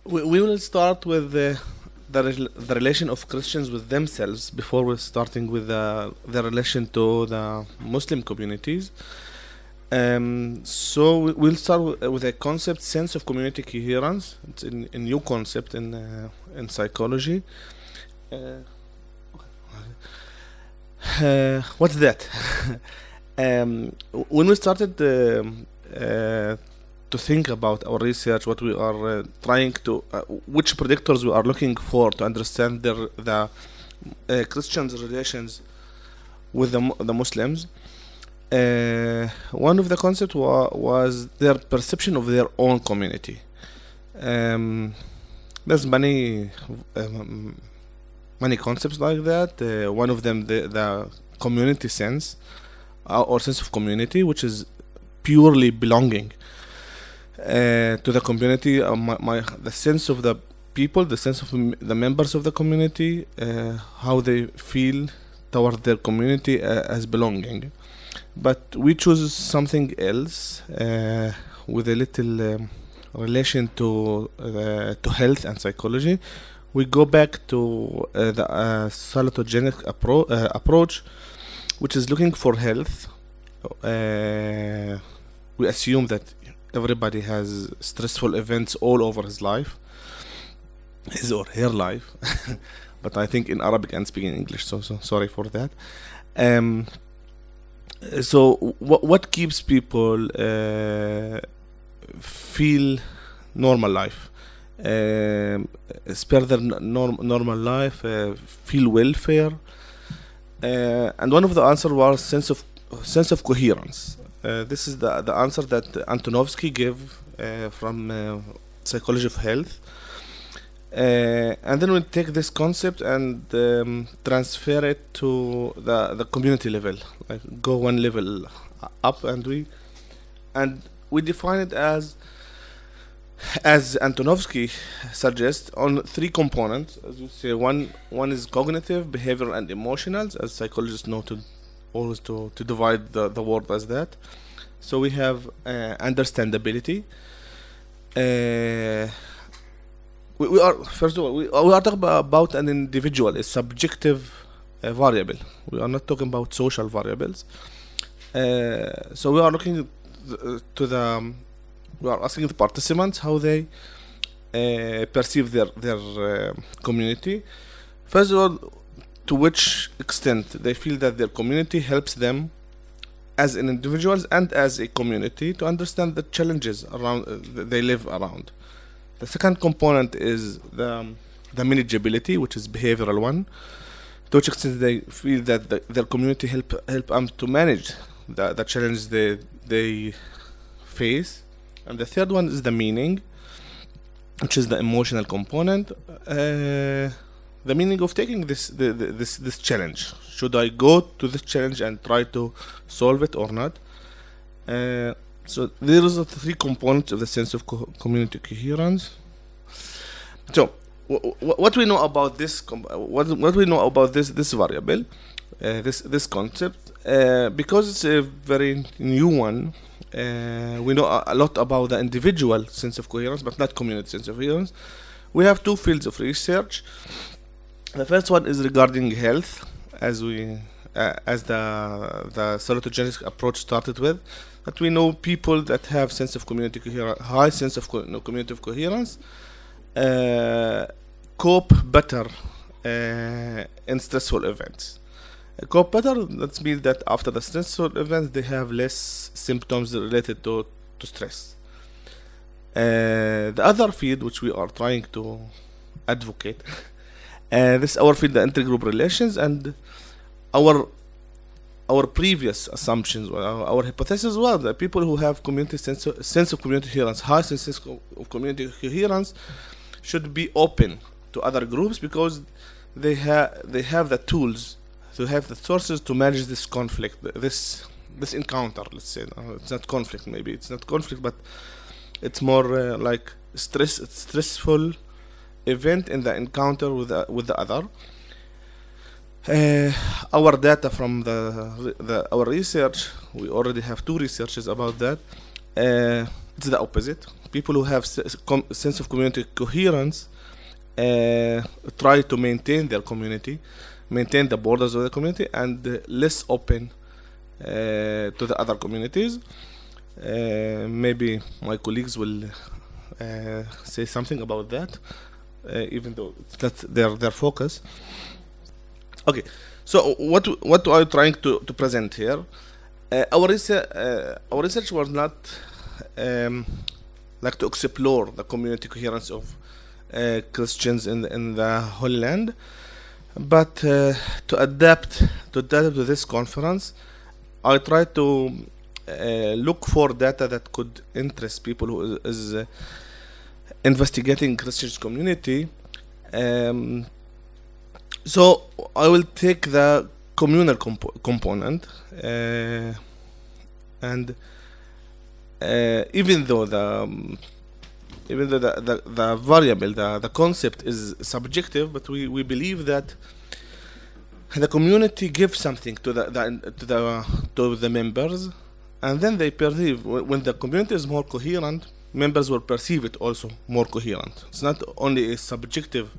We will start with the relation of Christians with themselves before we're starting with the relation to the Muslim communities. So we'll start with a concept, sense of community coherence. It's a new concept in psychology. What's that? When we started to think about our research, what we are trying to, which predictors we are looking for to understand the Christians' relations with the Muslims, one of the concepts was their perception of their own community. There's many concepts like that. One of them, the community sense, or sense of community, which is purely belonging to the community. The sense of the people, the sense of the members of the community, how they feel toward their community as belonging. But we choose something else with a little relation to health and psychology. We go back to the salutogenic approach, which is looking for health. We assume that everybody has stressful events all over his life, his or her life. But I think in Arabic and speaking English, so sorry for that. So what keeps people feel normal life, spare their normal life, feel welfare? And one of the answers was sense of coherence. This is the answer that Antonovsky gave from Psychology of Health. And then we take this concept and transfer it to the community level, like go one level up, and we define it as Antonovsky suggests, on three components. As you say, one is cognitive, behavioral, and emotional, as psychologists know always to divide the word as that. So we have understandability. We are, first of all, we are talking about an individual, a subjective variable. We are not talking about social variables. So we are looking we are asking the participants how they perceive their community. First of all, to which extent they feel that their community helps them as an individuals and as a community to understand the challenges around they live around. The second component is the manageability, which is behavioral one. To which extent they feel that their community help them to manage the challenges they face. And the third one is the meaning, which is the emotional component. The meaning of taking this challenge. Should I go to this challenge and try to solve it or not? So there is the three components of the sense of community coherence. So what we know about this, what we know about this variable, this concept, because it's a very new one. We know a lot about the individual sense of coherence, but not community sense of coherence. We have two fields of research. The first one is regarding health, as the salutogenic approach started with. That we know people that have sense of community coherence, high sense of community of coherence, cope better in stressful events. Cope better, that means that after the stressful event they have less symptoms related to stress. The other field which we are trying to advocate, this is our field, the intergroup relations, and our previous assumptions, our hypothesis was that people who have community sense of community coherence, high sense of community coherence, should be open to other groups because they have the tools, to have the sources to manage this conflict, this encounter. Let's say it's not conflict. Maybe it's not conflict, but it's more like stressful event in the encounter with the other. Our data from our research, we already have two researches about that. It's the opposite. people who have sense of community coherence try to maintain their community, maintain the borders of the community, and less open to the other communities. Maybe my colleagues will say something about that, even though that's their focus. Okay, so what are you trying to present here? Our research was not like to explore the community coherence of Christians in the Holy Land, but to adapt to this conference, I tried to look for data that could interest people who is investigating Christian community. So I will take the communal component, and even though the variable, the concept is subjective, but we believe that the community gives something to the members, and then they perceive, when the community is more coherent, members will perceive it also more coherent. It's not only a subjective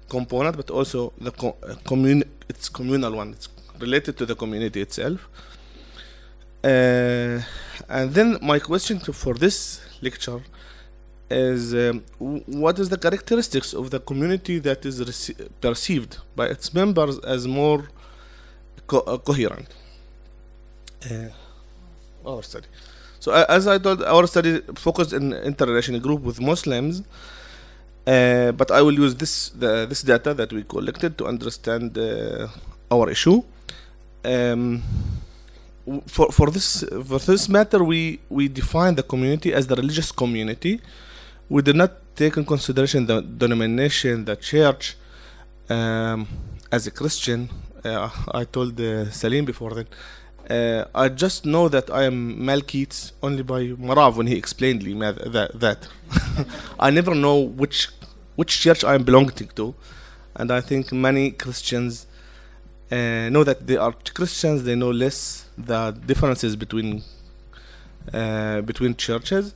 component, but also the it's communal one. It's related to the community itself. And then my question for this lecture is, what is the characteristics of the community that is perceived by its members as more coherent? Our study. So as I told, our study focused in interrelational group with Muslims, but I will use this data that we collected to understand our issue. For this matter, we define the community as the religious community. We did not take in consideration the denomination, the church. As a Christian, I told Salim before that, I just know that I am Malkite only by Marav when he explained me that. I never know which church I am belonging to, and I think many Christians know that they are Christians. They know less the differences between churches,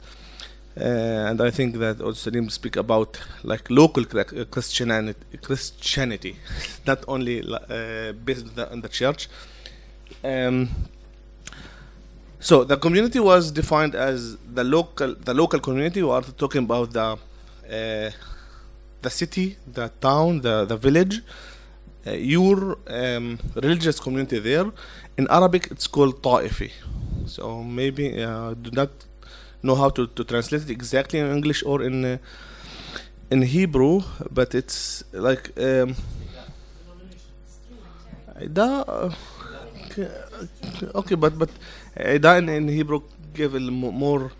and I think that also Salim speak about like local Christianity, not only based on the church. So the community was defined as the local community. We are talking about the city, the town, the village, your religious community there. In Arabic, it's called Ta'ifi. So maybe do not know how to translate it exactly in English or in Hebrew, but it's like okay, but Ida in Hebrew gave a more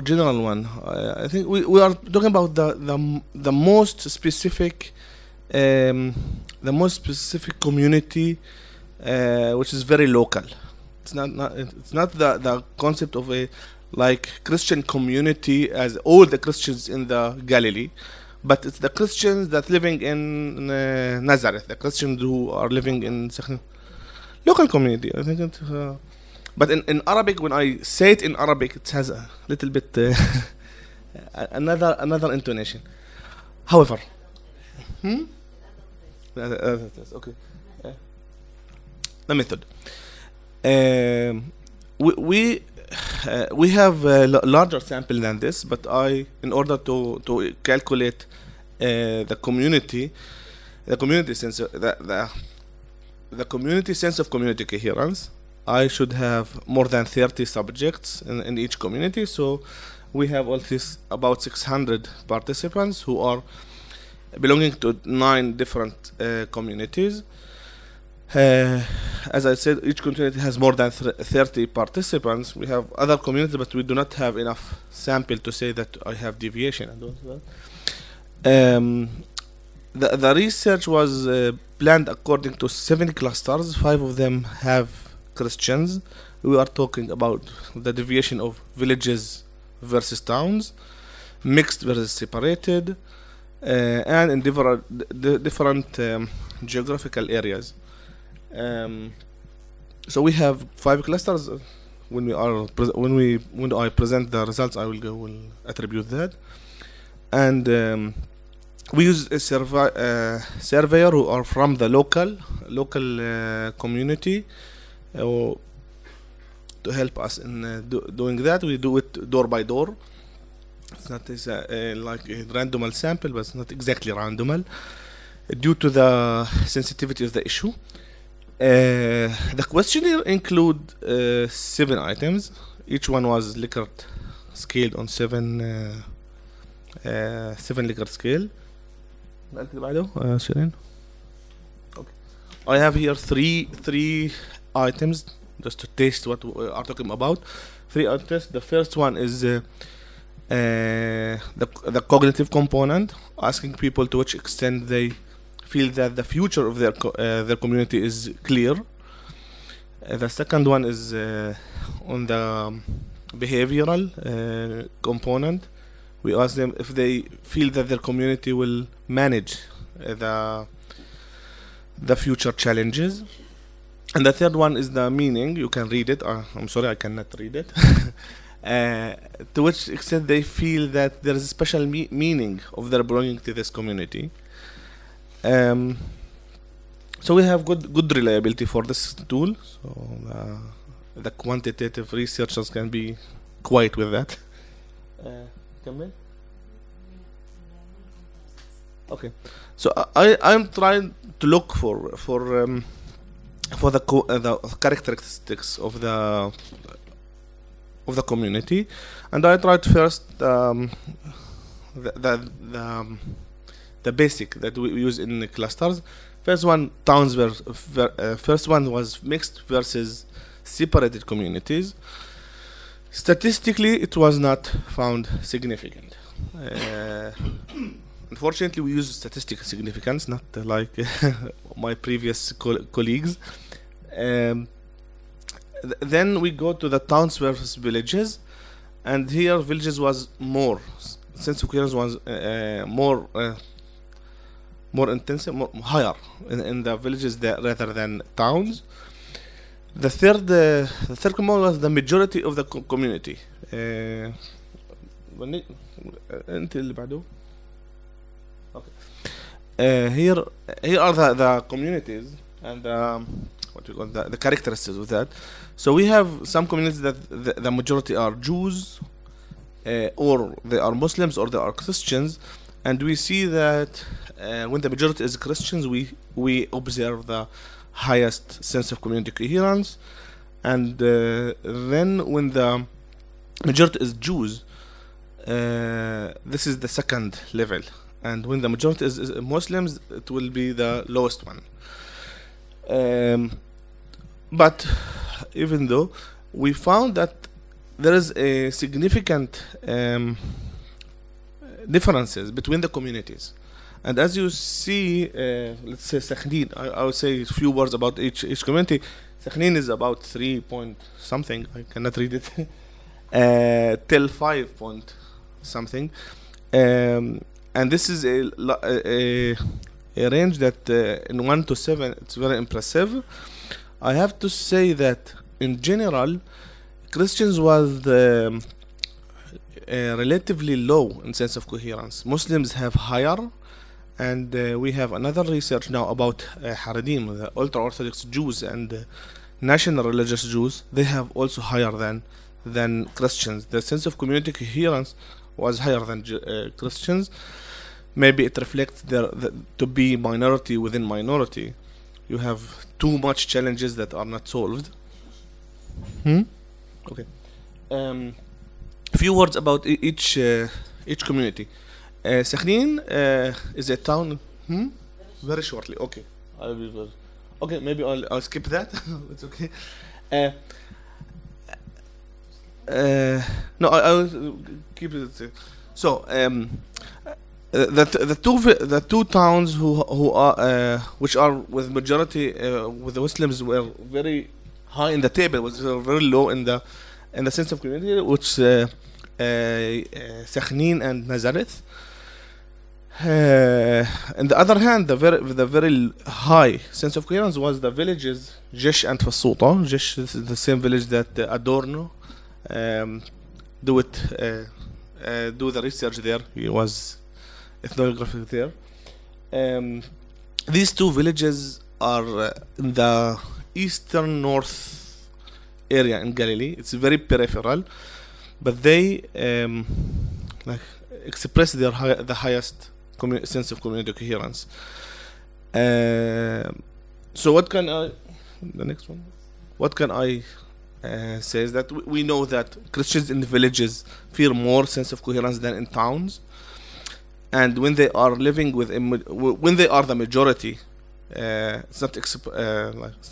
general one. I think we are talking about the most specific community, which is very local. It's not the concept of a like Christian community as all the Christians in the Galilee, but it's the Christians that living in Nazareth, the Christians who are living in local community. I think it, but in Arabic, when I say it in Arabic, it has a little bit another intonation. However, okay, the method. We have a larger sample than this, but in order to calculate the community sense, the community sense of community coherence, I should have more than 30 subjects in each community. So we have all this about 600 participants who are belonging to 9 different communities. As I said, each community has more than 30 participants. We have other communities, but we do not have enough sample to say that I have deviation. I don't know. The research was planned according to 7 clusters. 5 of them have Christians. We are talking about the deviation of villages versus towns, mixed versus separated, and in different geographical areas. So we have 5 clusters, when I present the results, I will attribute that. And we use a surveyor who are from the local community to help us in doing that. We do it door by door. It's not like a randomal sample, but it's not exactly randomal due to the sensitivity of the issue. The questionnaire include 7 items. Each one was Likert scaled on 7 Likert scale. Serene? Okay. I have here three items just to taste what we are talking about. 3 items. The first one is the cognitive component, asking people to which extent they feel that the future of their community is clear. The second one is on the behavioral component. We ask them if they feel that their community will manage the future challenges. And the third one is the meaning. You can read it. I'm sorry, I cannot read it. To which extent they feel that there is a special meaning of their belonging to this community. So we have good reliability for this tool. So the quantitative researchers can be quiet with that. Okay, so I'm trying to look for the characteristics of the community, and I tried first the basic that we use in the clusters. First one, towns first one was mixed versus separated communities. Statistically, it was not found significant. Unfortunately, we use statistical significance, not like my previous colleagues. Then we go to the towns versus villages, and here villages was more. Sense of coherence was more intensive, higher in the villages rather than towns. The third component was the majority of the community. Here are the communities and what you call the characteristics of that. So we have some communities that the majority are Jews, or they are Muslims, or they are Christians, and we see that when the majority is Christians, we observe the highest sense of community coherence, and then when the majority is Jews, this is the second level, and when the majority is Muslims, it will be the lowest one. But even though we found that there is a significant differences between the communities, and as you see, let's say Serene, I would say a few words about each community. Serene is about 3 point something, I cannot read it, till 5 point something, and this is a range that in 1 to 7, it's very impressive. I have to say that in general, Christians was relatively low in sense of coherence. Muslims have higher, and we have another research now about Haredim, the ultra-Orthodox Jews and national religious Jews. They have also higher than Christians. The sense of community coherence was higher than Christians. Maybe it reflects to be minority within minority. You have too much challenges that are not solved. Okay. Few words about each community. Serene is a town. Very shortly. Okay. Okay. Maybe I'll skip that. It's okay. No, I will keep it. So the two towns who are which are with majority with the Muslims were very high in the table, was very low in the sense of community, which Serene and Nazareth. On the other hand, the very high sense of coherence was the villages Jesh and Fasuta. Jesh is the same village that Adorno do the research there. He was ethnographer there. These two villages are in the eastern north area in Galilee. It's very peripheral, but they like express the highest sense of community coherence. So what can I? The next one. What can I say is that we know that Christians in the villages feel more sense of coherence than in towns, and when they are living with when they are the majority, it's not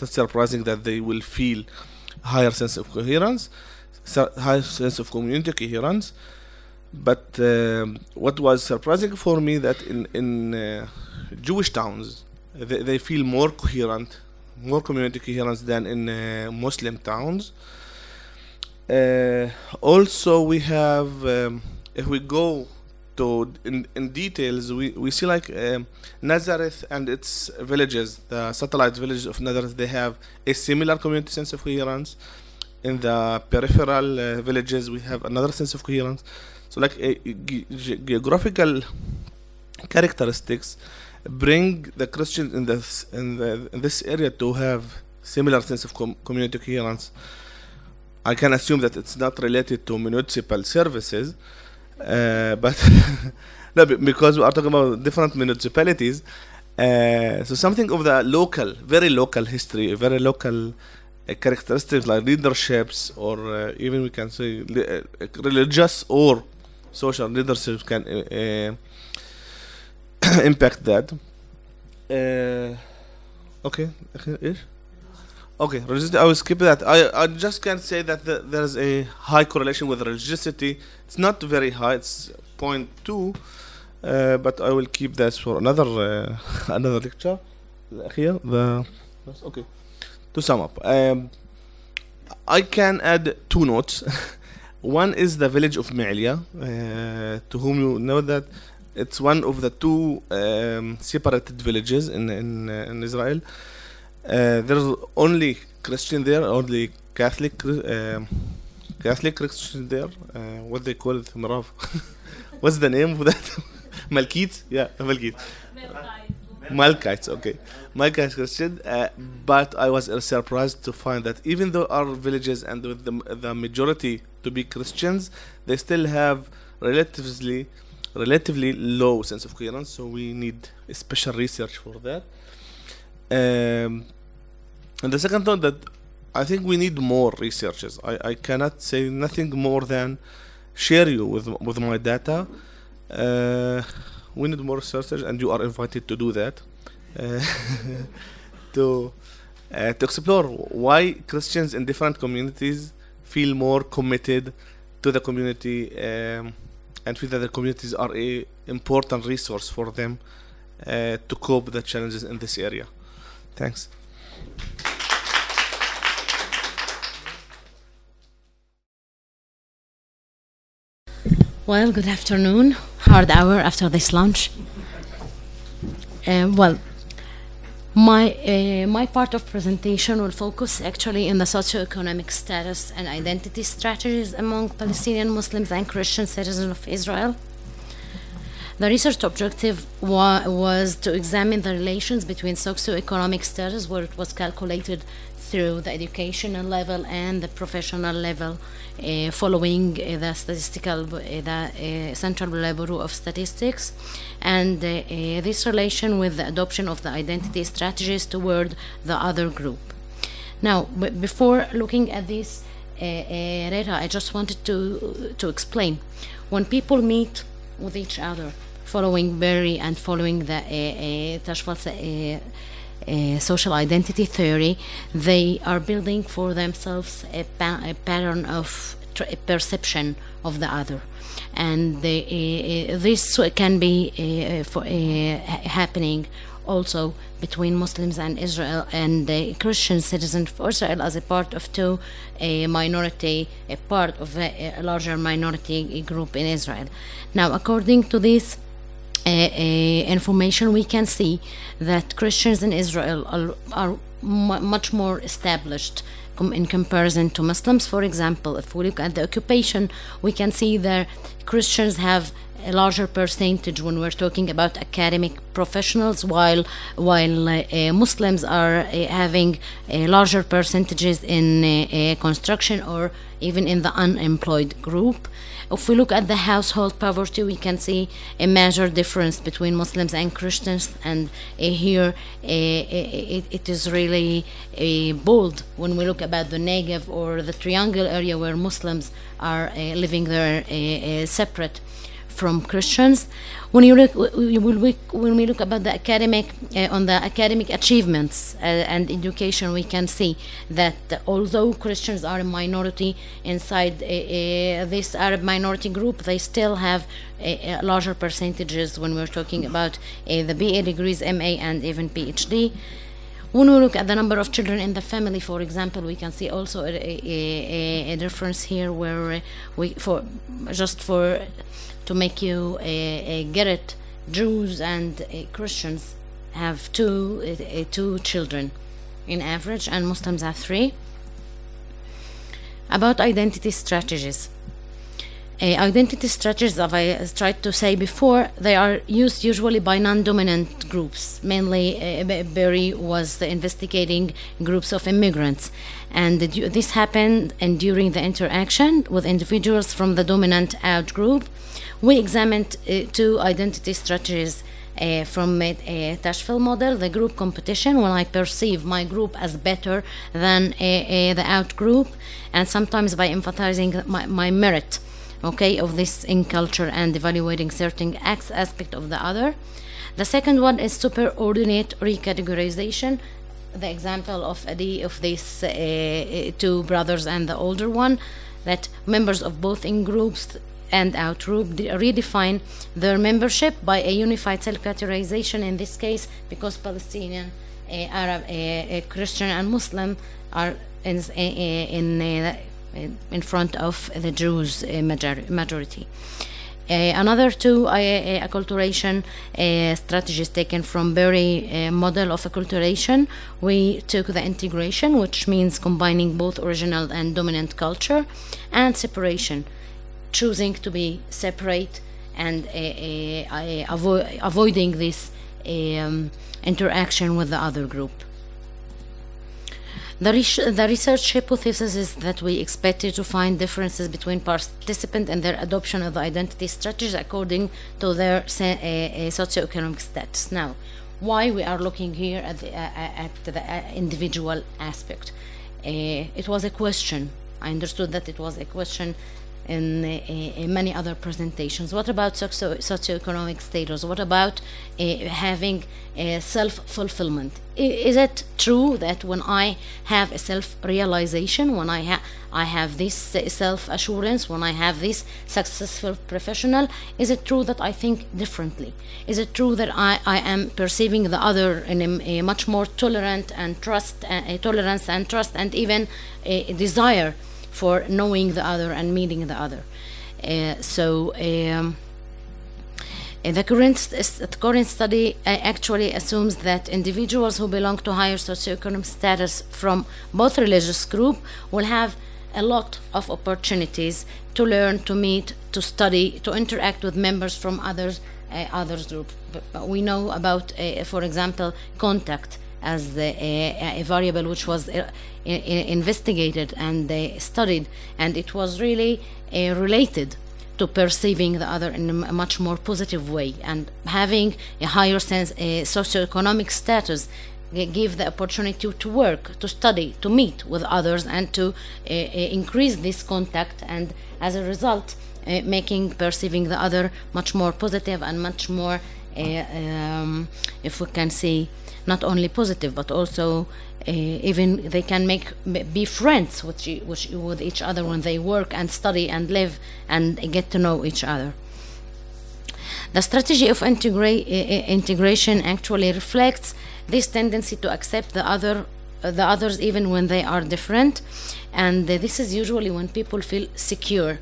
surprising that they will feel higher sense of coherence, higher sense of community coherence. But what was surprising for me that in Jewish towns they feel more coherent, more community coherence than in Muslim towns. Also, we have if we go to in details, we see like Nazareth and its villages, the satellite villages of Nazareth, they have a similar community sense of coherence. In the peripheral villages, we have another sense of coherence. So like geographical characteristics bring the Christians in this area to have similar sense of community coherence. I can assume that it's not related to municipal services, but no, because we are talking about different municipalities. So something of the local, very local history, very local characteristics like leaderships, or even we can say religious or social leadership can impact that. Okay, I will skip that. I just can say that there's a high correlation with religiosity. It's not very high, it's 0.2, but I will keep that for another another lecture. Here, okay. To sum up, I can add two notes. One is the village of Mjally, to whom you know that it's one of the two separated villages in Israel. There's only Christian there, only Catholic Christian there. What they call it, Marav. What's the name of that? Malkites? Yeah, Malkites. Malkites, okay. Malkites Christian, but I was surprised to find that even though our villages and with the majority to be Christians, they still have relatively low sense of coherence. So we need special research for that. And the second thought that I think we need more researchers. I cannot say nothing more than share you with my data. We need more researchers, and you are invited to do that. To explore why Christians in different communities feel more committed to the community, and feel that the communities are a important resource for them to cope with the challenges in this area. Thanks. Well, good afternoon. Hard hour after this lunch. Well, my part of presentation will focus actually in the socioeconomic status and identity strategies among Palestinian Muslims and Christian citizens of Israel. The research objective was to examine the relations between socioeconomic status, where it was calculated through the educational level and the professional level, following the Central Bureau of Statistics, and this relation with the adoption of the identity strategies toward the other group. Now, before looking at this data, I just wanted to explain. When people meet with each other, following Berry and following the social identity theory, they are building for themselves a pattern of perception of the other, and this can be happening also between Muslims and Israel and the Christian citizens of Israel as a part of a part of a larger minority group in Israel. Now, according to this information, we can see that Christians in Israel are much more established in comparison to Muslims. For example, if we look at the occupation, we can see that Christians have a larger percentage when we're talking about academic professionals, while Muslims are having larger percentages in construction or even in the unemployed group. If we look at the household poverty, we can see a major difference between Muslims and Christians, and here it is really bold when we look about the Negev or the Triangle area, where Muslims are living there separate from Christians. When we look about the academic on the academic achievements and education, we can see that although Christians are a minority inside this Arab minority group, they still have larger percentages when we're talking about the BA degrees, MA, and even PhD. When we look at the number of children in the family, for example, we can see also a difference here, where to make you get it, Jews and Christians have two children in average, and Muslims have 3. About identity strategies. Identity strategies, as I tried to say before, they are used usually by non-dominant groups. Mainly, Berry was investigating groups of immigrants, and this happened during the interaction with individuals from the dominant out group. We examined 2 identity strategies from a Tashfel model: the group competition, when I perceive my group as better than the out group, and sometimes by emphasizing my merit, of this in culture, and evaluating certain aspect of the other. The second one is superordinate recategorization, the example of these 2 brothers and the older one, that members of both in groups and out group redefine their membership by a unified self-categorization, in this case because Palestinian, Arab, Christian, and Muslim are in front of the Jews majority. Another 2 acculturation strategies taken from Berry model of acculturation. We took the integration, which means combining both original and dominant culture, and separation, choosing to be separate and avoiding this interaction with the other group. The research hypothesis is that we expected to find differences between participants and their adoption of the identity strategies according to their socioeconomic status. Now, why we are looking here at the individual aspect? It was a question. I understood that it was a question in many other presentations. What about socioeconomic status? What about having self-fulfillment? Is it true that when I have a self-realization, when I have this self-assurance, when I have this successful professional, is it true that I think differently? Is it true that I am perceiving the other in a much more tolerance and trust, and even a desire for knowing the other and meeting the other? The current study actually assumes that individuals who belong to higher socioeconomic status from both religious groups will have a lot of opportunities to learn, to meet, to study, to interact with members from others groups. We know about, for example, contact as a variable which was investigated and studied, and it was really related to perceiving the other in a much more positive way, and having a higher sense, socioeconomic status, give the opportunity to work, to study, to meet with others, and to increase this contact, and as a result making perceiving the other much more positive and much more if we can see not only positive but also even they can be friends with each other when they work and study and live and get to know each other. The strategy of integration actually reflects this tendency to accept the others even when they are different, and this is usually when people feel secure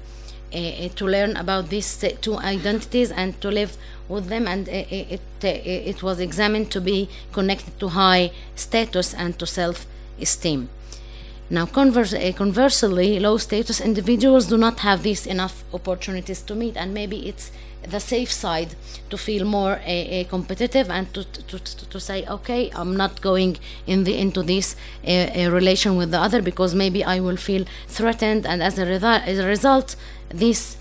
to learn about these two identities and to live with them, and it was examined to be connected to high status and to self-esteem. Now, conversely, low status individuals do not have these enough opportunities to meet, and maybe it's the safe side to feel more competitive and to say, okay, I'm not going into this relation with the other because maybe I will feel threatened, and as a result, this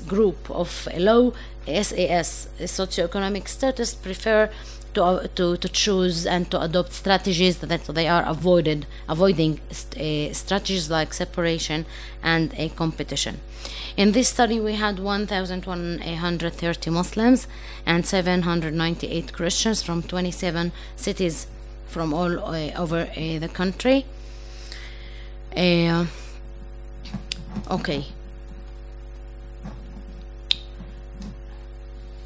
group of low SAS socioeconomic status prefer to choose and to adopt strategies that they are avoiding strategies like separation and a competition. In this study, we had 1,130 Muslims and 798 Christians from 27 cities from all over the country. Okay.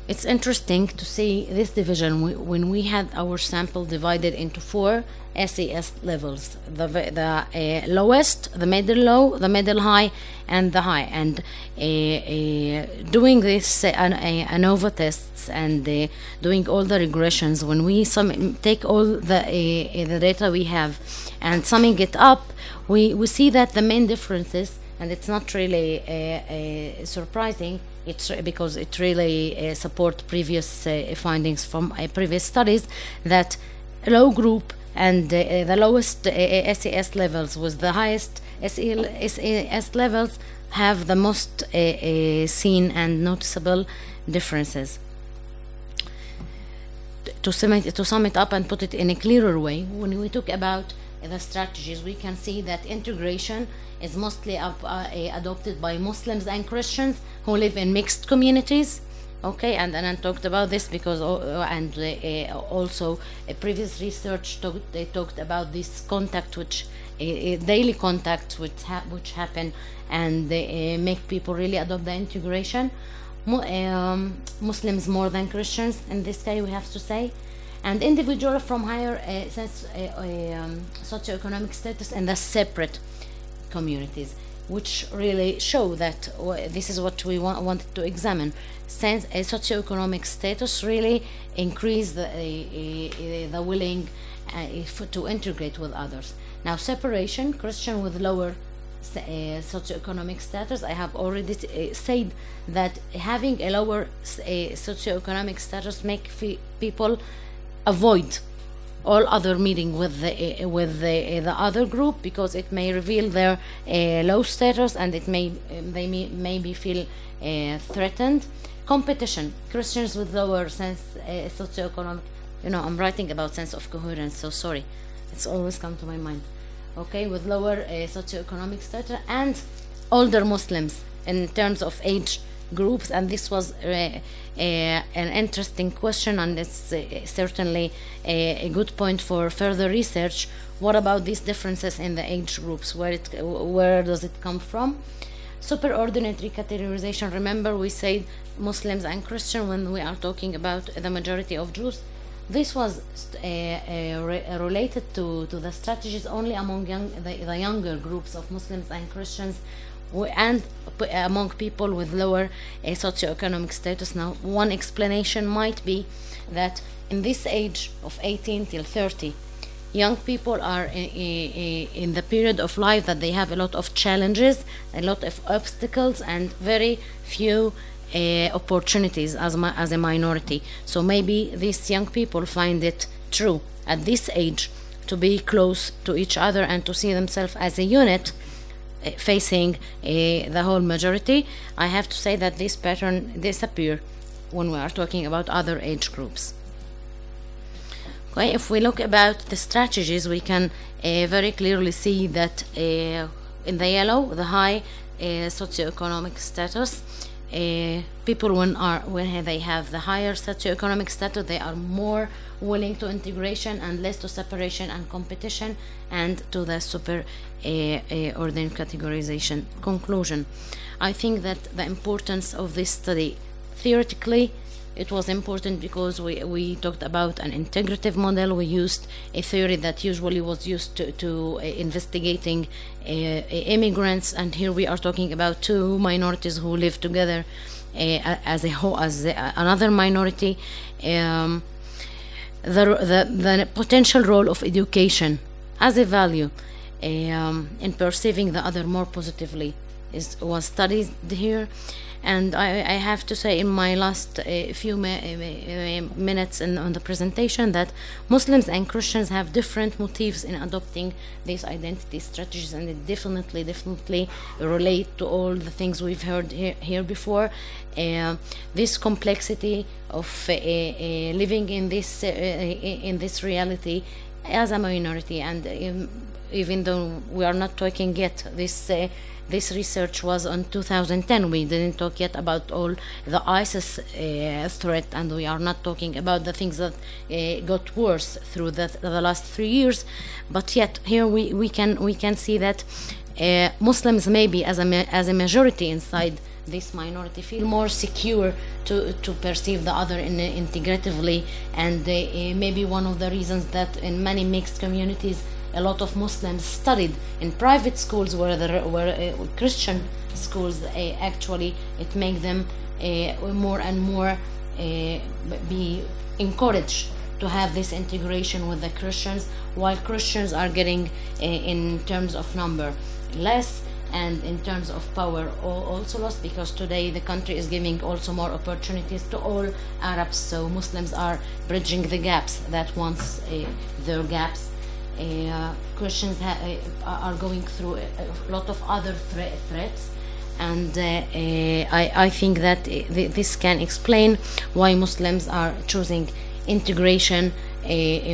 It's interesting to see this division when we had our sample divided into 4 SAS levels: the lowest, the middle low, the middle high, and the high. And doing this ANOVA tests and doing all the regressions, when we take all the data we have and summing it up, we see that the main differences, and it's not really surprising, it's because it really supports previous findings from previous studies, that low group and the lowest SAS levels with the highest SAS levels have the most seen and noticeable differences. To sum it up and put it in a clearer way, when we talk about the strategies, we can see that integration is mostly adopted by Muslims and Christians who live in mixed communities. Okay, and Anan talked about this because also previous research talked about this contact, daily contact which happen and make people really adopt the integration. Muslims more than Christians in this case, we have to say, and individuals from higher socioeconomic status and the separate communities, which really show that this is what we wanted to examine. Since a socioeconomic status really increase the willing to integrate with others. Now, separation, Christian with lower socioeconomic status, I have already said that having a lower socioeconomic status make people avoid all other meeting with the other group because it may reveal their low status, and they maybe feel threatened. Competition, Christians with lower socioeconomic, I'm writing about sense of coherence, so sorry, it's always come to my mind. Okay, with lower socioeconomic status, and older Muslims in terms of age groups, and this was an interesting question, and it's certainly a good point for further research. What about these differences in the age groups? Where does it come from? Superordinate categorization. Remember, we said Muslims and Christian when we are talking about the majority of Jews. This was related to the strategies only among the younger groups of Muslims and Christians, and among people with lower socioeconomic status. Now, one explanation might be that in this age of 18 till 30, young people are in the period of life that they have a lot of challenges, a lot of obstacles, and very few opportunities as a minority. So maybe these young people find it true at this age to be close to each other and to see themselves as a unit facing the whole majority. I have to say that this pattern disappears when we are talking about other age groups. Okay, if we look about the strategies, we can very clearly see that in the yellow, the high socioeconomic status, people when they have the higher socioeconomic status, they are more willing to integration and less to separation and competition, and to the superordinate categorization. Conclusion: I think that the importance of this study theoretically it was important because we talked about an integrative model. We used a theory that usually was used to investigating immigrants, and here we are talking about two minorities who live together as another minority. The potential role of education as a value in perceiving the other more positively was studied here. And I have to say, in my last few minutes on the presentation, that Muslims and Christians have different motives in adopting these identity strategies, and it definitely relate to all the things we've heard here before. This complexity of living in this reality as a minority, and even though we are not talking yet, this research was on 2010. We didn't talk yet about all the ISIS threat, and we are not talking about the things that got worse through the last 3 years. But yet here we can see that Muslims, maybe as a majority inside this minority, feel more secure to perceive the other integratively, and maybe one of the reasons that in many mixed communities a lot of Muslims studied in private schools where Christian schools, actually it makes them more and more be encouraged to have this integration with the Christians, while Christians are getting in terms of number less, and in terms of power also lost, because today the country is giving also more opportunities to all Arabs. So Muslims are bridging the gaps that once their gaps. Christians are going through a lot of other threats, and I think that this can explain why Muslims are choosing integration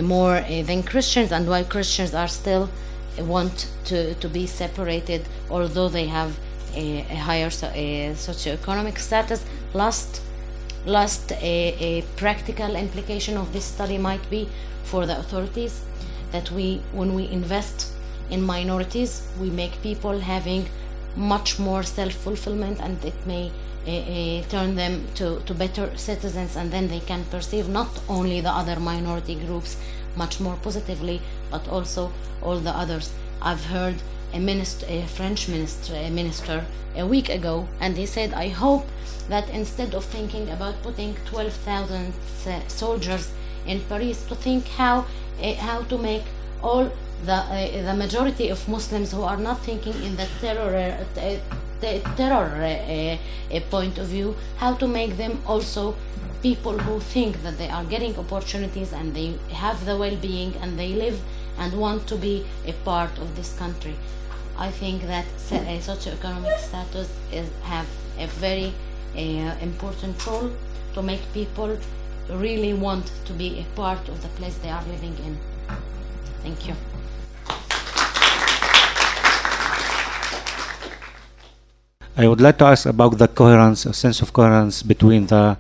more than Christians, and why Christians are still want to be separated, although they have a higher socioeconomic status. Last a practical implication of this study might be for the authorities that when we invest in minorities, we make people having much more self-fulfillment, and it may turn them to better citizens, and then they can perceive not only the other minority groups much more positively, but also all the others. I've heard a French minister a week ago, and he said, I hope that instead of thinking about putting 12,000 soldiers in Paris, to think how to make all the majority of Muslims who are not thinking in the terror point of view, how to make them also people who think that they are getting opportunities, and they have the well-being, and they live and want to be a part of this country. I think that socioeconomic status have a very important role to make people really want to be a part of the place they are living in. Thank you. I would like to ask about the coherence, a sense of coherence between the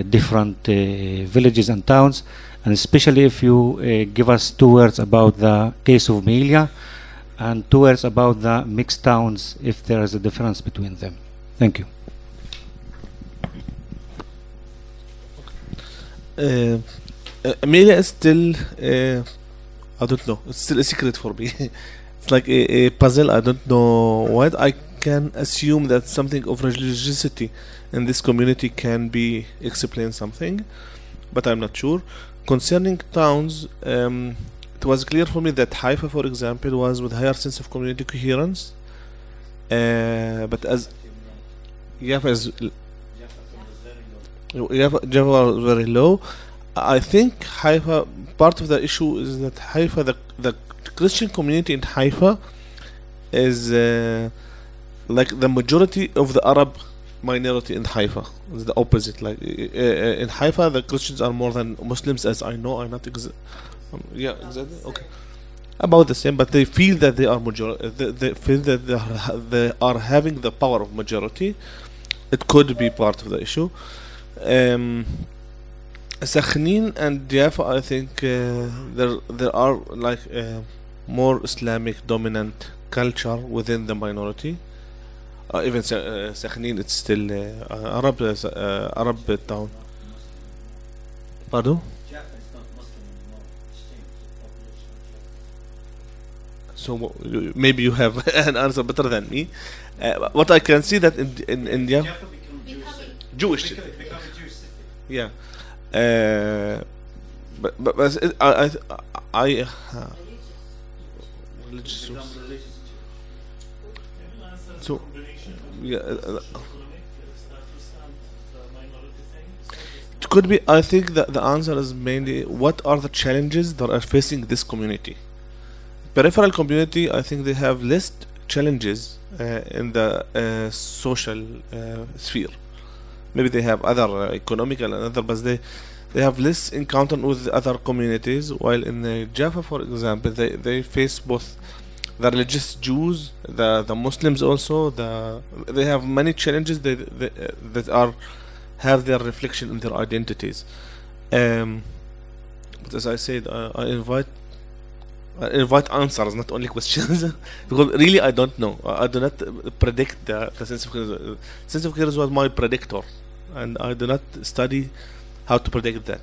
different villages and towns, and especially if you give us 2 words about the case of Mjally and 2 words about the mixed towns, if there is a difference between them. Thank you. Mjally is still, I don't know, it's still a secret for me. It's like a puzzle. I don't know what. I can assume that something of religiosity in this community can be explain something, but I'm not sure. Concerning towns, it was clear for me that Haifa, for example, was with higher sense of community coherence, but as Jaffa was very low. I think Haifa, part of the issue is that Haifa, the Christian community in Haifa is like the majority of the Arab minority in Haifa. It's the opposite. Like in Haifa, the Christians are more than Muslims, as I know. I'm not yeah, exactly. Okay, about the same, but they feel that they are majority. They feel that they are having the power of majority. It could be part of the issue. Sakhnin and Jaffa, I think there are like more Islamic dominant culture within the minority. Even Sakhnin, it's still Arab town. Pardon? Jaffa is not Muslim anymore. It's changed the population of Jaffa. So maybe you have an answer better than me. What I can see that in India, Jaffa became Jewish. Become a Jewish city. Yeah. But I religious. Become religious Jews. So yeah, it could be. I think that the answer is mainly what are the challenges that are facing this community. Peripheral community, I think they have less challenges in the social sphere. Maybe they have other economical and other, but they have less encounter with other communities. While in Jaffa, for example, they face both the religious Jews, the Muslims also. They have many challenges that have their reflection in their identities. But as I said, I invite answers, not only questions, because really I don't know. I do not predict the sense of coherence. Sense of coherence was my predictor, and I do not study how to predict that.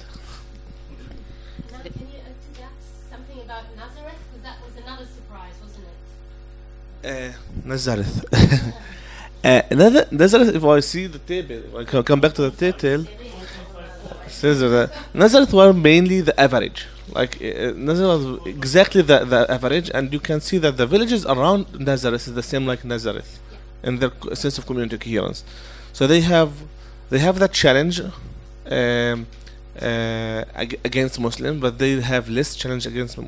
Can you add to that something about Nazareth? Because that was another surprise, wasn't it? Nazareth. Nazareth, if I see the table, I can come back to the title. Says that Nazareth were mainly the average. Like Nazareth was exactly the average, and you can see that the villages around Nazareth is the same like Nazareth in their sense of community coherence. So they have that challenge against Muslims, but they have less challenge against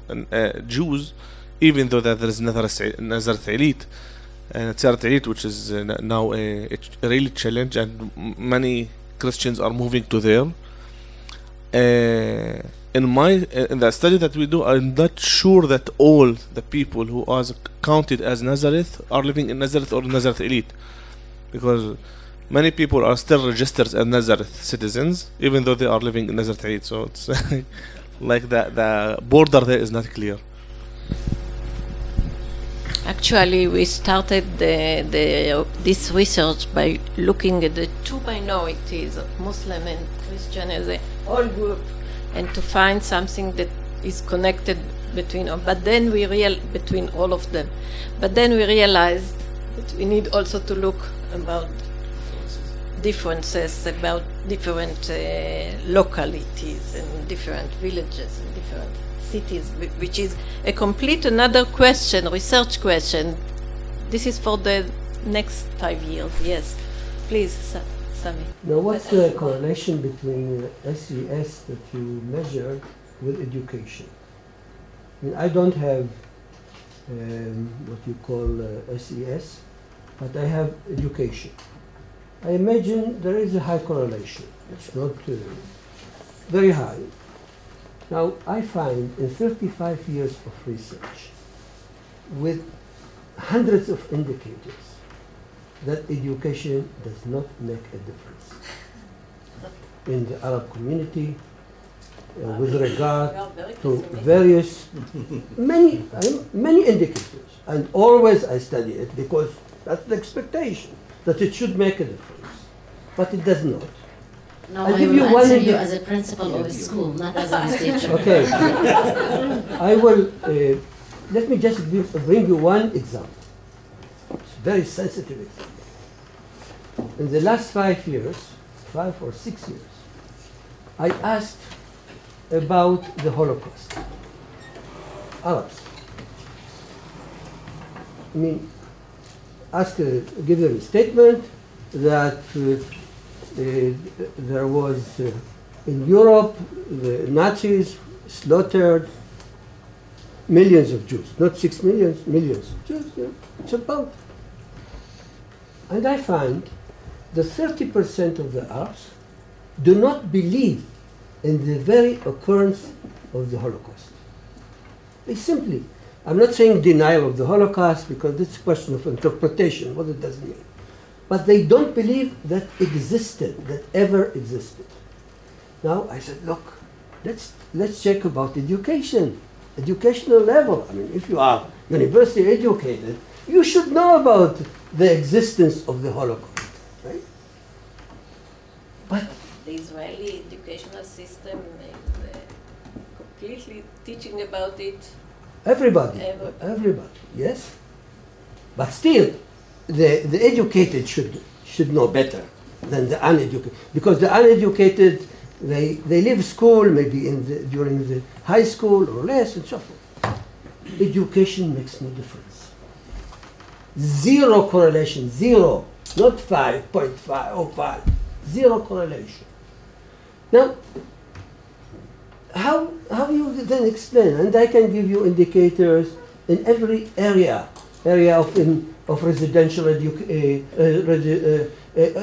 Jews, even though that there is Nazareth elite, which is now a really challenge, and many Christians are moving to there. In the study that we do, I'm not sure that all the people who are counted as Nazareth are living in Nazareth or Nazareth elite, because many people are still registered as Nazareth citizens, even though they are living in Nazareth elite. So it's like the border there is not clear. Actually, we started this research by looking at the two minorities of Muslim and Christian as a whole group, and to find something that is connected between them. But then between all of them. But then we realized that we need also to look about differences, about different localities and different villages and different cities, which is a complete another question, research question. This is for the next 5 years. Yes, please, Sami. Now, what's the correlation between SES that you measure with education? I mean, I don't have what you call SES, but I have education. I imagine there is a high correlation. It's not very high. Now, I find in 35 years of research, with hundreds of indicators, that education does not make a difference in the Arab community with regard to various, many indicators. And always I study it because that's the expectation, that it should make a difference. But it does not. No, I'll I give will you one answer you as a principal of a school, not as a researcher. Okay. I will, let me just bring you one example. It's a very sensitive example. In the last 5 years, 5 or 6 years, I asked about the Holocaust. Arabs. I mean, give them a statement that there was, in Europe, the Nazis slaughtered millions of Jews, not 6 million, millions of Jews. Yeah. It's about. And I find that 30% of the Arabs do not believe in the very occurrence of the Holocaust. They simply, I'm not saying denial of the Holocaust, because it's a question of interpretation, what it does mean. But they don't believe that existed, that ever existed. Now I said, look, let's check about education, educational level. I mean, if you are university educated, you should know about the existence of the Holocaust, right? But they the Israeli educational system is completely teaching about it. Everybody, yes. But still, the educated should know better than the uneducated, because the uneducated, they leave school maybe during the high school or less and so forth. Education makes no difference. Zero correlation, zero, not 5.5 or 5, zero correlation. Now, how you then explain? And I can give you indicators in every area of residential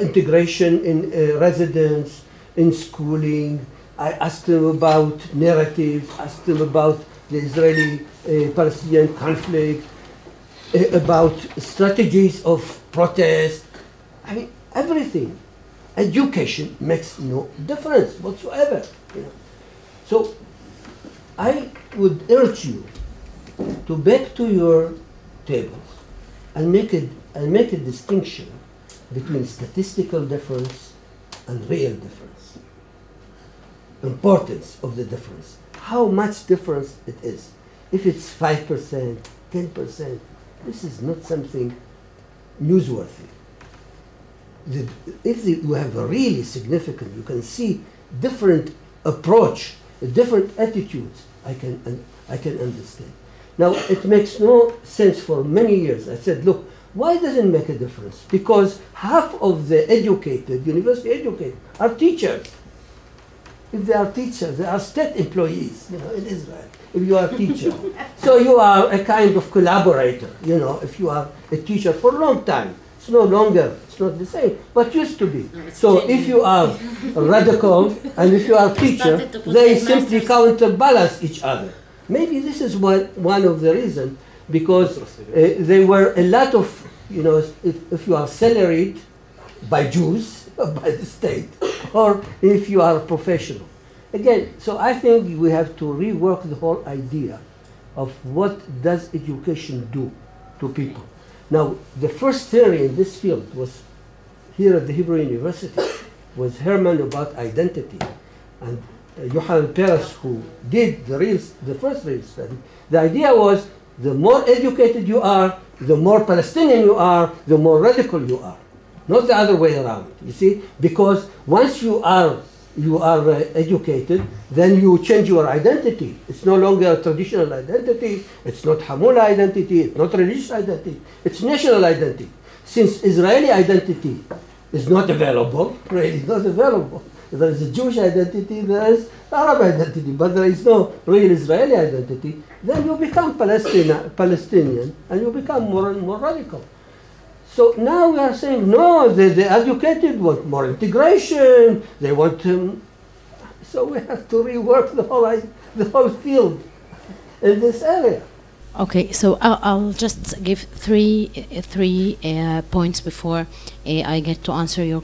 integration in residence, in schooling. I asked them about narratives, asked them about the Israeli-Palestinian conflict, about strategies of protest. I mean, everything. Education makes no difference whatsoever. You know. So I would urge you to back to your tables and make a distinction between statistical difference and real difference. Importance of the difference. How much difference it is. If it's 5%, 10%, this is not something newsworthy. If you have a really significant, you can see different approach, different attitudes, I can understand. Now, it makes no sense for many years. I said, look, why does it make a difference? Because half of the educated, university educated, are teachers. If they are teachers, they are state employees, you know, in Israel. If you are a teacher. So you are a kind of collaborator, you know, if you are a teacher for a long time. It's no longer, it's not the same, but used to be. So if you are radical and if you are a teacher, they simply counterbalance each other. Maybe this is one of the reasons, because there were a lot of, you know, if you are salaried by Jews, by the state, or if you are a professional. Again, so I think we have to rework the whole idea of what does education do to people. Now, the first theory in this field was here at the Hebrew University, was Herman about identity. And Yohanan Peres, who did the first real study, the idea was the more educated you are, the more Palestinian you are, the more radical you are. Not the other way around, you see? Because once you are educated, then you change your identity. It's no longer a traditional identity, it's not Hamula identity, it's not religious identity, it's national identity. Since Israeli identity is not available, really not available. There is a Jewish identity, there is Arab identity, but there is no real Israeli identity, then you become Palestinian and you become more and more radical. So now we are saying, no, the educated want more integration, they want to, so we have to rework the whole field in this area. Okay, so I'll just give three points before I get to answer your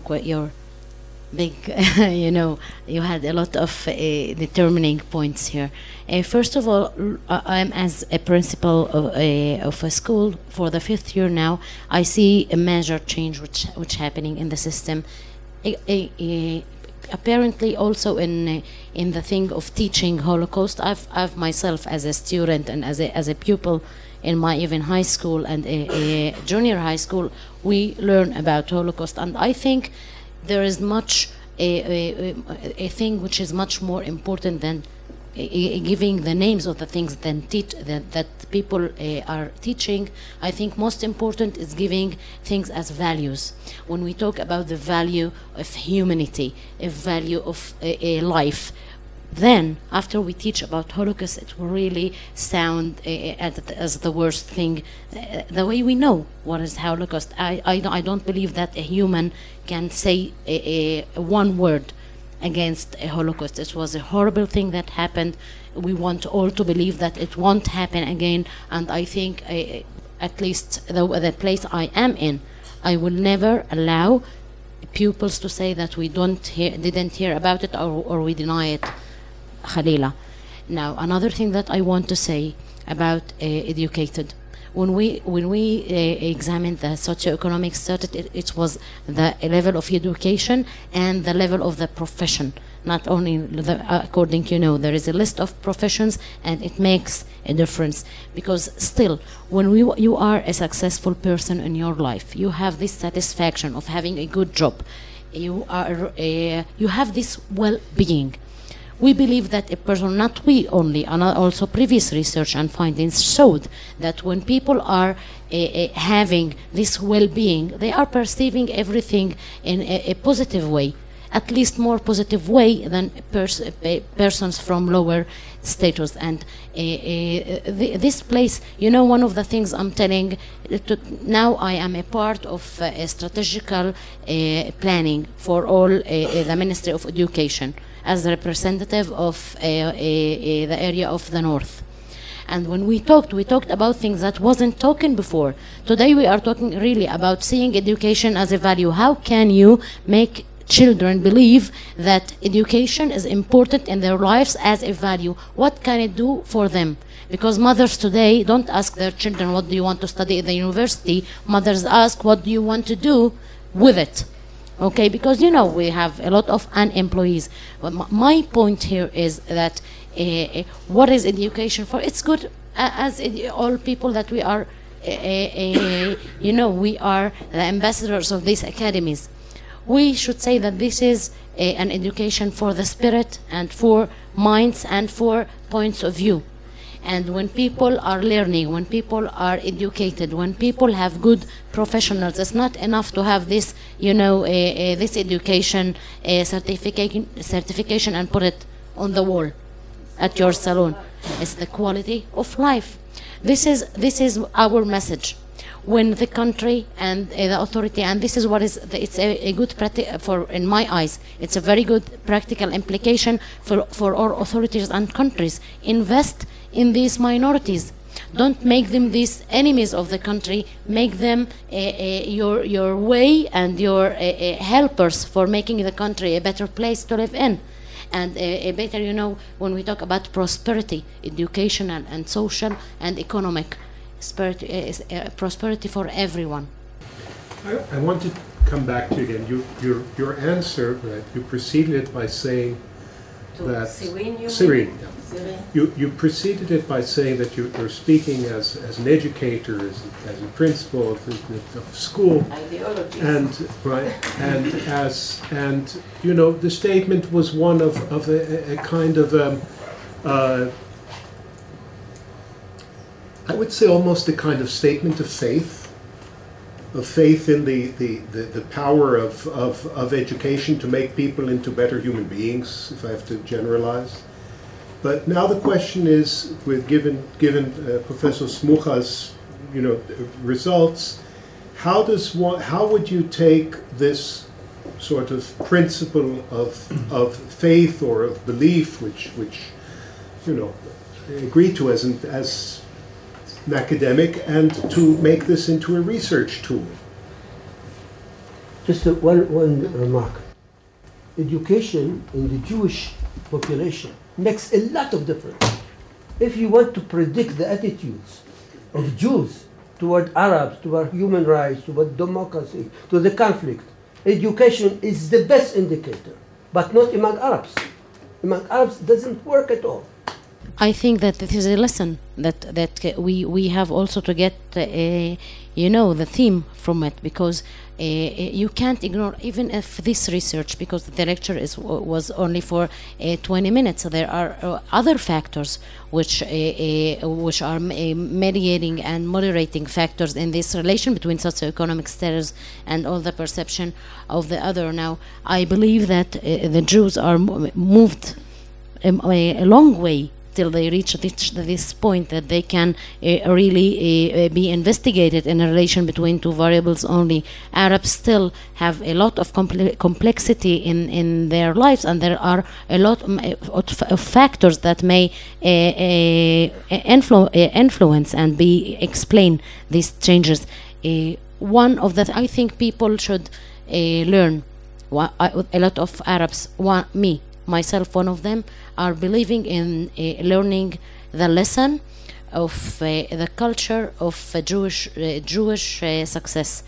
big, you know, you had a lot of determining points here. First of all, I'm as a principal of a school for the 5th year now. I see a major change which happening in the system. Apparently, also in the thing of teaching Holocaust, I've myself as a student and as a pupil in my even high school and a junior high school, we learn about Holocaust, and I think there is much a thing which is much more important than giving the names of the things that people are teaching. I think most important is giving things as values. When we talk about the value of humanity, a value of a life, then after we teach about Holocaust, it will really sound as the worst thing. The way we know what is Holocaust, I don't believe that a human can say one word against a Holocaust. It was a horrible thing that happened. We want all to believe that it won't happen again, and I think at least the place I am in, I will never allow pupils to say that we didn't hear about it or we deny it. Khalila. Now, another thing that I want to say about educated. when we examined the socioeconomic status, it was the level of education and the level of the profession. Not only according, there is a list of professions, and it makes a difference, because still, when you are a successful person in your life, you have this satisfaction of having a good job, you have this well-being. We believe that a person, not we only, and also previous research and findings showed that when people are having this well-being, they are perceiving everything in a positive way, at least more positive way than persons from lower status. And this place, one of the things I'm telling, now I am a part of a strategical planning for all the Ministry of Education as a representative of the area of the North. And when we talked about things that wasn't talking before. Today we are talking really about seeing education as a value. How can you make children believe that education is important in their lives as a value? What can it do for them? Because mothers today don't ask their children, what do you want to study at the university? Mothers ask, what do you want to do with it? Okay, because we have a lot of unemployees. My point here is that what is education for? It's good as all people that we are, we are the ambassadors of these academies. We should say that this is an education for the spirit and for minds and for points of view. And when people are learning, when people are educated, when people have good professionals, it's not enough to have this, this education certification and put it on the wall at your salon. It's the quality of life. This is our message. When the country and the authority, and this is what it's a good in my eyes, it's a very good practical implication for all authorities and countries. Invest in these minorities. Don't make them these enemies of the country. Make them your way and your helpers for making the country a better place to live in. And a better, when we talk about prosperity, education and social and economic, prosperity for everyone. I want to come back to again your answer. Right? You preceded it by saying that Serene. You preceded it by saying that you're speaking as an educator, as a principal of school, and the statement was one of a kind of I would say almost a kind of statement of faith in the power of education to make people into better human beings, if I have to generalize. But now the question is, given Professor Smucha's results, how would you take this sort of principle of faith or of belief, which agree to as an academic, and to make this into a research tool? Just one remark. Education in the Jewish population makes a lot of difference. If you want to predict the attitudes of Jews toward Arabs, toward human rights, toward democracy, to the conflict, education is the best indicator, but not among Arabs. Among Arabs, it doesn't work at all. I think that this is a lesson that we have also to get the theme from it, because you can't ignore, even if this research, because the lecture was only for 20 minutes, so there are other factors which are mediating and moderating factors in this relation between socioeconomic status and all the perception of the other. Now, I believe that the Jews are moved a long way till they reach this point that they can really be investigated in a relation between two variables only. Arabs still have a lot of complexity in their lives, and there are a lot of factors that may influence and explain these changes. One of that, I think people should learn. A lot of Arabs, myself one of them, are believing in learning the lesson of the culture of Jewish success.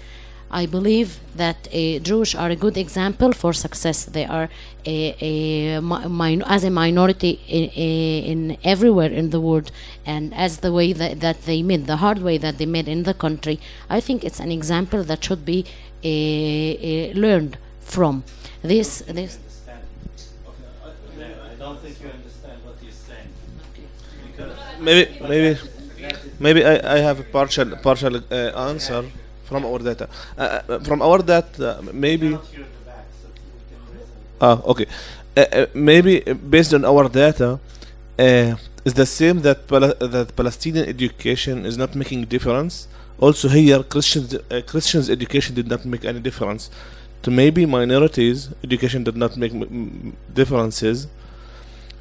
I believe that Jewish are a good example for success. They are as a minority in everywhere in the world, and as the way that they made, the hard way that they made in the country. I think it's an example that should be learned from. This. I don't think you understand what he's saying. Maybe I have a partial answer from our data. From our data, maybe. Okay. Maybe based on our data, it's the same that that Palestinian education is not making difference. Also here, Christians' education did not make any difference. To maybe minorities, education did not make differences.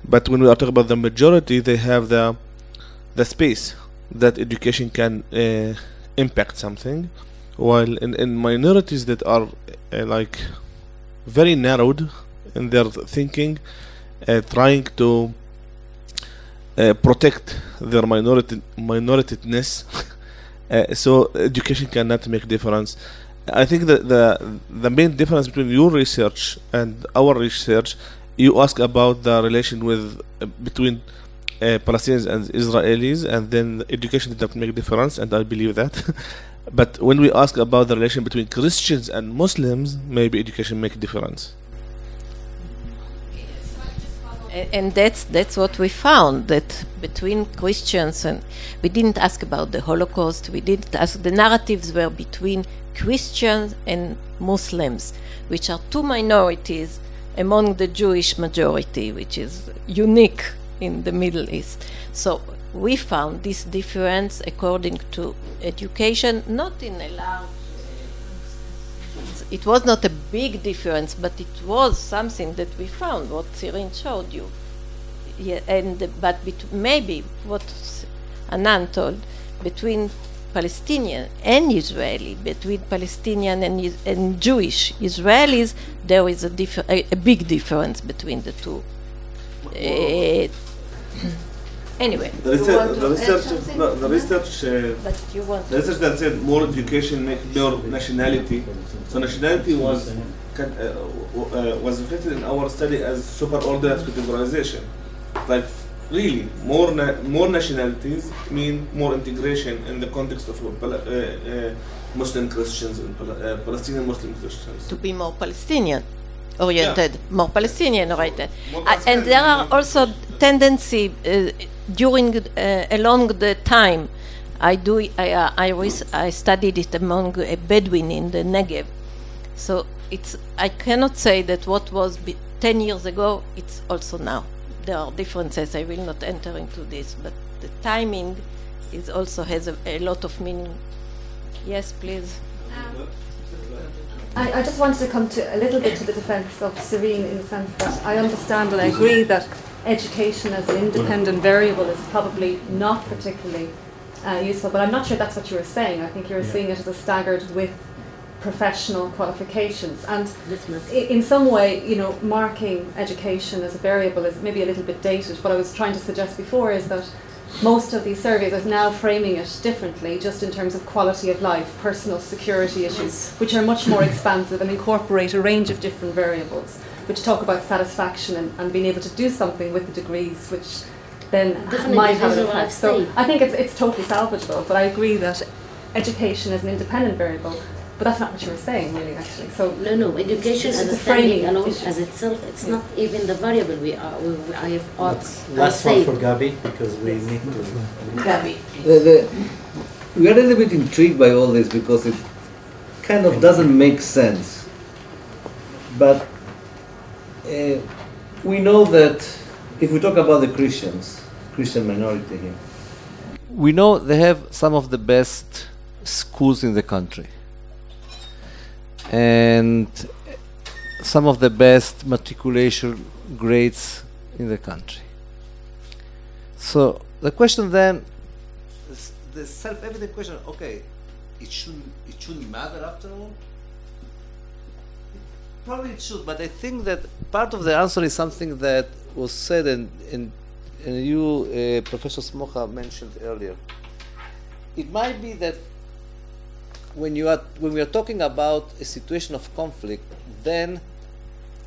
But when we are talking about the majority, they have the space that education can impact something, while in minorities that are like very narrowed in their thinking, trying to protect their minorityness, so education cannot make difference. I think that the main difference between your research and our research, you ask about the relation with between Palestinians and Israelis, and then education did not make difference, and I believe that. But when we ask about the relation between Christians and Muslims, maybe education make difference. And that's what we found, that between Christians, and we didn't ask about the Holocaust, we didn't ask, the narratives were between Christians and Muslims, which are two minorities among the Jewish majority, which is unique in the Middle East. So we found this difference according to education, not in a large, it was not a big difference, but it was something that we found, what Serene showed you. Yeah, but maybe what Anan told, between Palestinian and Israeli, between Palestinian and Jewish Israelis, there is a big difference between the two. Anyway, the research that said more education make more nationality. So nationality was reflected in our study as superordinate categorization. Like really, more nationalities mean more integration in the context of Muslim Christians and Palestinian Muslim Christians. To be more Palestinian oriented, more Palestinian oriented, and there are also tendency along the time. I studied it among a Bedouin in the Negev. So I cannot say that what was 10 years ago, it's also now. There are differences. I will not enter into this, but the timing also has a lot of meaning. Yes, please. I just wanted to come to a little bit to the defense of Serene, in the sense that I understand and I agree that education as an independent variable is probably not particularly useful, but I'm not sure that's what you were saying. I think you were seeing it as a staggered with professional qualifications, and in some way, marking education as a variable is maybe a little bit dated. What I was trying to suggest before is that most of these surveys are now framing it differently, just in terms of quality of life, personal security issues, which are much more expansive and incorporate a range of different variables, which talk about satisfaction and being able to do something with the degrees, which then might have an effect. So I think it's totally salvageable, but I agree that education is an independent variable. But that's not what you were saying, really, actually. So no. Education as a standing alone as itself, it's not even the variable I have last one for Gabi, because we need to. Gabi. We are a little bit intrigued by all this because it kind of doesn't make sense. But we know that if we talk about the Christian minority here, we know they have some of the best schools in the country, and some of the best matriculation grades in the country. So the question then, the self-evident question, okay, it shouldn't matter after all? Probably it should, but I think that part of the answer is something that was said and you, Professor Smocha, mentioned earlier, it might be that when we are talking about a situation of conflict, then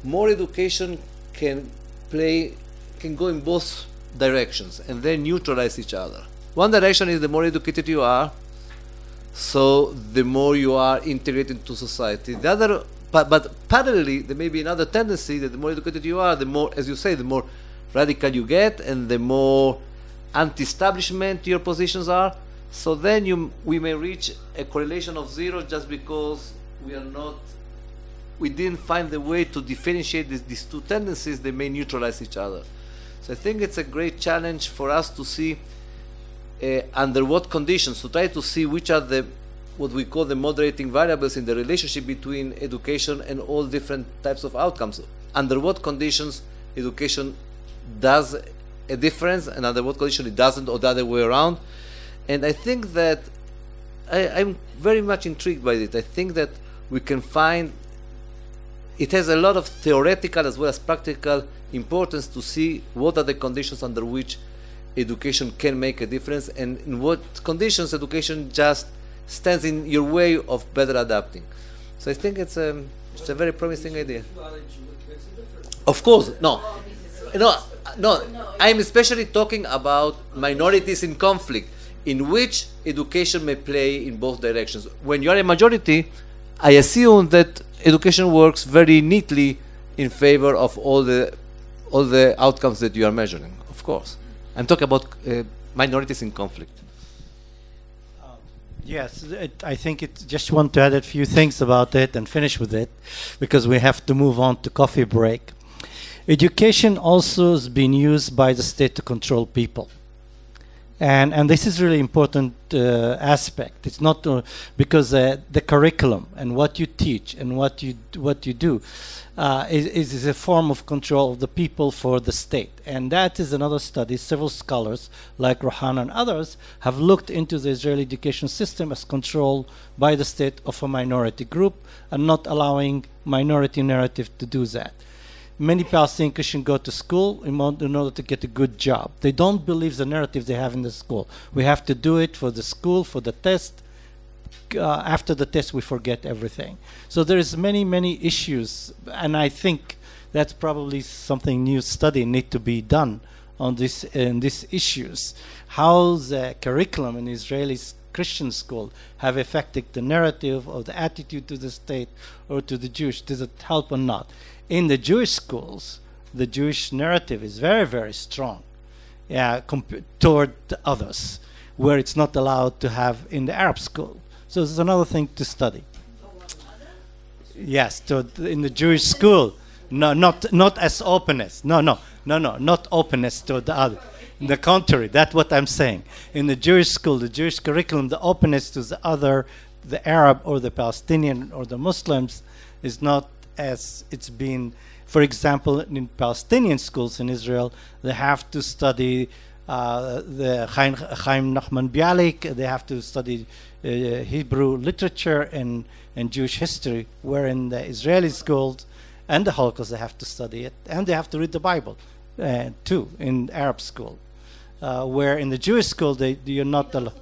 more education can go in both directions and then neutralize each other. One direction is the more educated you are, so the more you are integrated into society. The other, but parallelly, there may be another tendency that the more educated you are, the more, as you say, the more radical you get, and the more anti-establishment your positions are. So then we may reach a correlation of 0 just because we didn't find the way to differentiate these two tendencies. They may neutralize each other. So I think it's a great challenge for us to see under what conditions, to try to see which are what we call the moderating variables in the relationship between education and all different types of outcomes. Under what conditions education does a difference, and under what conditions it doesn't, or the other way around. And I think that I'm very much intrigued by it. I think that we can find it has a lot of theoretical as well as practical importance to see what are the conditions under which education can make a difference, and in what conditions education just stands in your way of better adapting. So I think it's a very promising idea. Of course, no. I'm especially talking about minorities in conflict, in which education may play in both directions. When you are a majority, I assume that education works very neatly in favor of all the outcomes that you are measuring. Of course, I'm talking about minorities in conflict. Yes, I think just want to add a few things about it and finish with it, because we have to move on to coffee break. Education also has been used by the state to control people. And this is really important aspect. It's not because the curriculum and what you teach and what you do is a form of control of the people for the state. And that is another study. Several scholars like Rohan and others have looked into the Israeli education system as control by the state of a minority group and not allowing minority narrative to do that. Many Palestinian Christians go to school in order to get a good job. They don't believe the narrative they have in the school. We have to do it for the school, for the test. After the test, we forget everything. So there is many issues, and I think that's probably something new study need to be done on these issues. How the curriculum in Israeli Christian school have affected the narrative or the attitude to the state or to the Jewish. Does it help or not? In the Jewish schools, the Jewish narrative is very strong toward the others, where it's not allowed to have in the Arab school. So this is another thing to study. Yes, in the Jewish school, not as openness. No, not openness toward the other. In the contrary, that's what I'm saying. In the Jewish school, the Jewish curriculum, the openness to the other, the Arab or the Palestinian or the Muslims, is not as it's been. For example, in Palestinian schools in Israel, they have to study the Chaim Nachman Bialik, they have to study Hebrew literature and Jewish history, where in the Israeli schools and the Holocaust they have to study it, and they have to read the Bible too in Arab school, where in the Jewish school you're not allowed.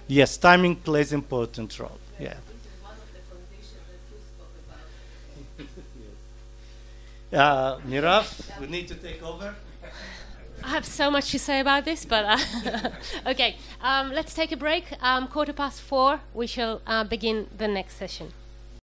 Yes, timing plays an important role. Yeah. Mirav, we need to take over. I have so much to say about this, but okay. Let's take a break. 4:15, we shall begin the next session.